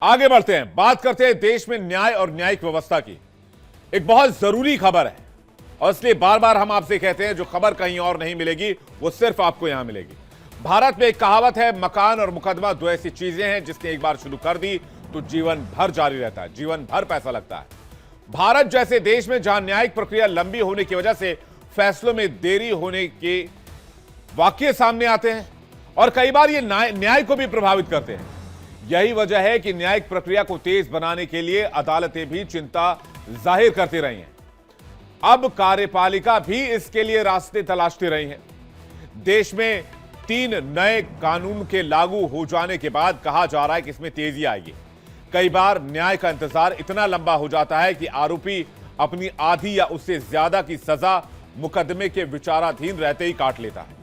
आगे बढ़ते हैं, बात करते हैं देश में न्याय और न्यायिक व्यवस्था की। एक बहुत जरूरी खबर है और इसलिए बार बार हम आपसे कहते हैं जो खबर कहीं और नहीं मिलेगी वो सिर्फ आपको यहां मिलेगी। भारत में एक कहावत है, मकान और मुकदमा दो ऐसी चीजें हैं जिसने एक बार शुरू कर दी तो जीवन भर जारी रहता है, जीवन भर पैसा लगता है। भारत जैसे देश में जहां न्यायिक प्रक्रिया लंबी होने की वजह से फैसलों में देरी होने के वाकये सामने आते हैं और कई बार ये न्याय को भी प्रभावित करते हैं। यही वजह है कि न्यायिक प्रक्रिया को तेज बनाने के लिए अदालतें भी चिंता जाहिर करती रही हैं। अब कार्यपालिका भी इसके लिए रास्ते तलाशती रही है। देश में 3 नए कानून के लागू हो जाने के बाद कहा जा रहा है कि इसमें तेजी आएगी। कई बार न्याय का इंतजार इतना लंबा हो जाता है कि आरोपी अपनी आधी या उससे ज्यादा की सजा मुकदमे के विचाराधीन रहते ही काट लेता है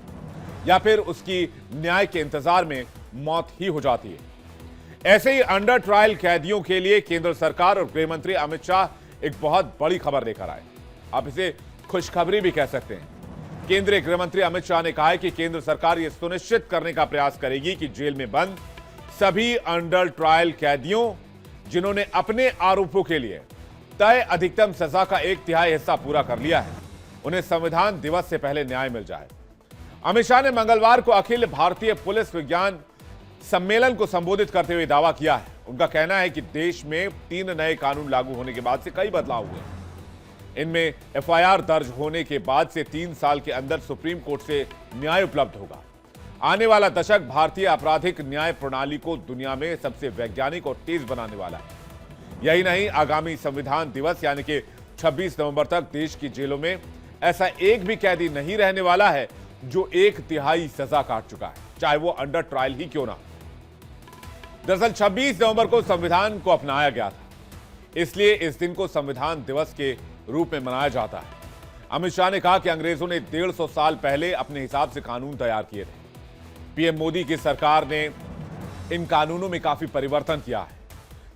या फिर उसकी न्याय के इंतजार में मौत ही हो जाती है। ऐसे ही अंडर ट्रायल कैदियों के लिए केंद्र सरकार और गृह मंत्री अमित शाह एक बहुत बड़ी खबर लेकर आए। आप इसे खुशखबरी भी कह सकते हैं। केंद्रीय गृह मंत्री अमित शाह ने कहा है कि केंद्र सरकार यह सुनिश्चित करने का प्रयास करेगी कि जेल में बंद सभी अंडर ट्रायल कैदियों जिन्होंने अपने आरोपों के लिए तय अधिकतम सजा का 1/3 हिस्सा पूरा कर लिया है, उन्हें संविधान दिवस से पहले न्याय मिल जाए। अमित शाह ने मंगलवार को अखिल भारतीय पुलिस विज्ञान सम्मेलन को संबोधित करते हुए दावा किया है। उनका कहना है कि देश में 3 नए कानून लागू होने के बाद से कई बदलाव हुए। इनमें एफआईआर दर्ज होने के बाद से 3 साल के अंदर सुप्रीम कोर्ट से न्याय उपलब्ध होगा। आने वाला दशक भारतीय आपराधिक न्याय प्रणाली को दुनिया में सबसे वैज्ञानिक और तेज बनाने वाला है। यही नहीं, आगामी संविधान दिवस यानी कि 26 नवंबर तक देश की जेलों में ऐसा एक भी कैदी नहीं रहने वाला है जो 1/3 सजा काट चुका है, चाहे वो अंडर ट्रायल ही क्यों ना। दरअसल 26 नवंबर को संविधान को अपनाया गया था, इसलिए इस दिन को संविधान दिवस के रूप में मनाया जाता है। अमित शाह ने कहा कि अंग्रेजों ने 150 साल पहले अपने हिसाब से कानून तैयार किए थे। पीएम मोदी की सरकार ने इन कानूनों में काफी परिवर्तन किया है।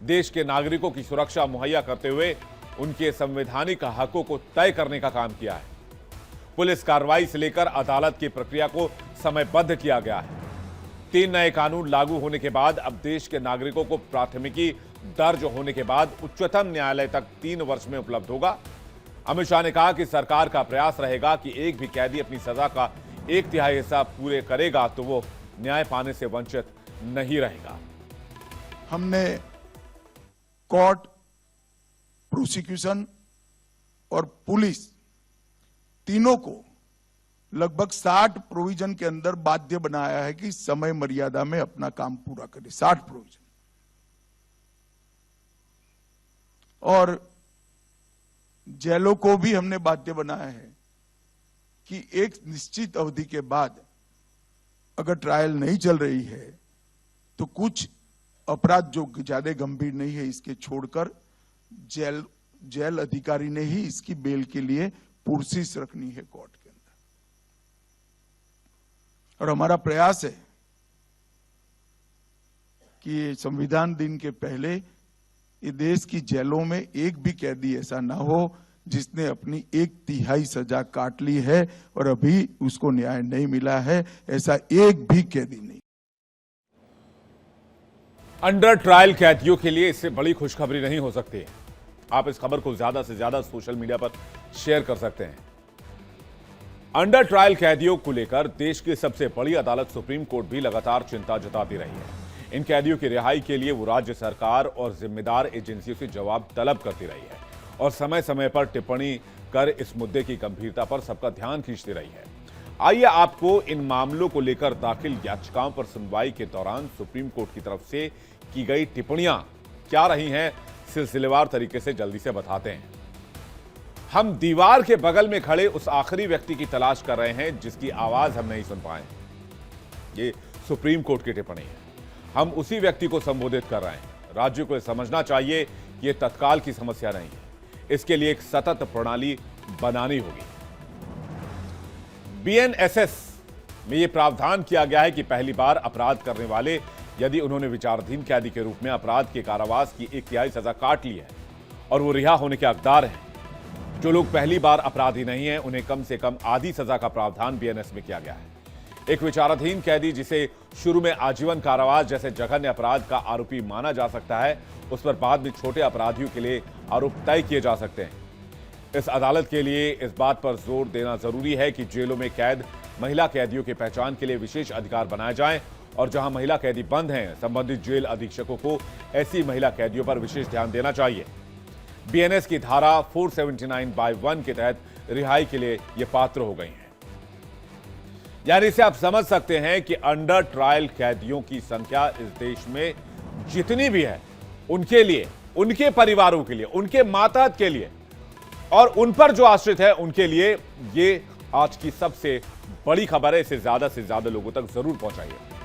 देश के नागरिकों की सुरक्षा मुहैया करते हुए उनके संवैधानिक हकों को तय करने का काम किया है। पुलिस कार्रवाई से लेकर अदालत की प्रक्रिया को समयबद्ध किया गया है। 3 नए कानून लागू होने के बाद अब देश के नागरिकों को प्राथमिकी दर्ज होने के बाद उच्चतम न्यायालय तक 3 वर्ष में उपलब्ध होगा। अमित शाह ने कहा कि सरकार का प्रयास रहेगा कि एक भी कैदी अपनी सजा का 1/3 हिस्सा पूरे करेगा तो वो न्याय पाने से वंचित नहीं रहेगा। हमने कोर्ट, प्रोसिक्यूशन और पुलिस तीनों को लगभग 60 प्रोविजन के अंदर बाध्य बनाया है कि समय मर्यादा में अपना काम पूरा करे। 60 प्रोविजन। और जेलों को भी हमने बाध्य बनाया है कि एक निश्चित अवधि के बाद अगर ट्रायल नहीं चल रही है तो कुछ अपराध जो ज्यादा गंभीर नहीं है इसके छोड़कर जेल अधिकारी ने ही इसकी बेल के लिए पुरसिस रखनी है कोर्ट के अंदर। और हमारा प्रयास है कि संविधान दिन के पहले ये देश की जेलों में एक भी कैदी ऐसा ना हो जिसने अपनी 1/3 सजा काट ली है और अभी उसको न्याय नहीं मिला है, ऐसा एक भी कैदी नहीं। अंडर ट्रायल कैदियों के लिए इससे बड़ी खुशखबरी नहीं हो सकती। आप इस खबर को ज्यादा से ज्यादा सोशल मीडिया पर शेयर कर सकते हैं। अंडर ट्रायल कैदियों को लेकर देश की सबसे बड़ी अदालत सुप्रीम कोर्ट भी लगातार चिंता जताती रही है। इन कैदियों की रिहाई के लिए वो राज्य सरकार और जिम्मेदार एजेंसियों से जवाब तलब करती रही है और समय समय पर टिप्पणी कर इस मुद्दे की गंभीरता पर सबका ध्यान खींचती रही है। आइए आपको इन मामलों को लेकर दाखिल याचिकाओं पर सुनवाई के दौरान सुप्रीम कोर्ट की तरफ से की गई टिप्पणियां क्या रही हैं सिलसिलेवार तरीके से जल्दी से बताते हैं। हम दीवार के बगल में खड़े उस आखिरी व्यक्ति की तलाश कर रहे हैं जिसकी आवाज हम नहीं सुन पाए। ये सुप्रीम कोर्ट की टिप्पणी है। हम उसी व्यक्ति को संबोधित कर रहे हैं। राज्य को समझना चाहिए कि यह तत्काल की समस्या नहीं है, इसके लिए एक सतत प्रणाली बनानी होगी। बीएनएसएस में यह प्रावधान किया गया है कि पहली बार अपराध करने वाले यदि उन्होंने विचाराधीन कैदी के रूप में अपराध के कारावास की 1/3 सजा काट ली है और वो रिहा होने के हकदार हैं, जो लोग पहली बार अपराधी नहीं हैं उन्हें कम से कम आधी सजा का प्रावधान बीएनएस में किया गया है। एक विचाराधीन कैदी जिसे शुरू में आजीवन कारावास जैसे जघन्य अपराध का आरोपी माना जा सकता है, उस पर बाद में छोटे अपराधियों के लिए आरोप तय किए जा सकते हैं। इस अदालत के लिए इस बात पर जोर देना जरूरी है कि जेलों में कैद महिला कैदियों की पहचान के लिए विशेष अधिकार बनाए जाएं और जहां महिला कैदी बंद हैं, संबंधित जेल अधीक्षकों को ऐसी महिला कैदियों पर विशेष ध्यान देना चाहिए। बीएनएस की धारा 479(1) के तहत रिहाई के लिए ये पात्र हो गई हैं। यानी इसे आप समझ सकते हैं कि अंडर ट्रायल कैदियों की संख्या इस देश में जितनी भी है, उनके लिए, उनके परिवारों के लिए, उनके मातहत के लिए और उन पर जो आश्रित है उनके लिए ये आज की सबसे बड़ी खबर है। इसे ज्यादा से ज्यादा लोगों तक जरूर पहुंचाइए।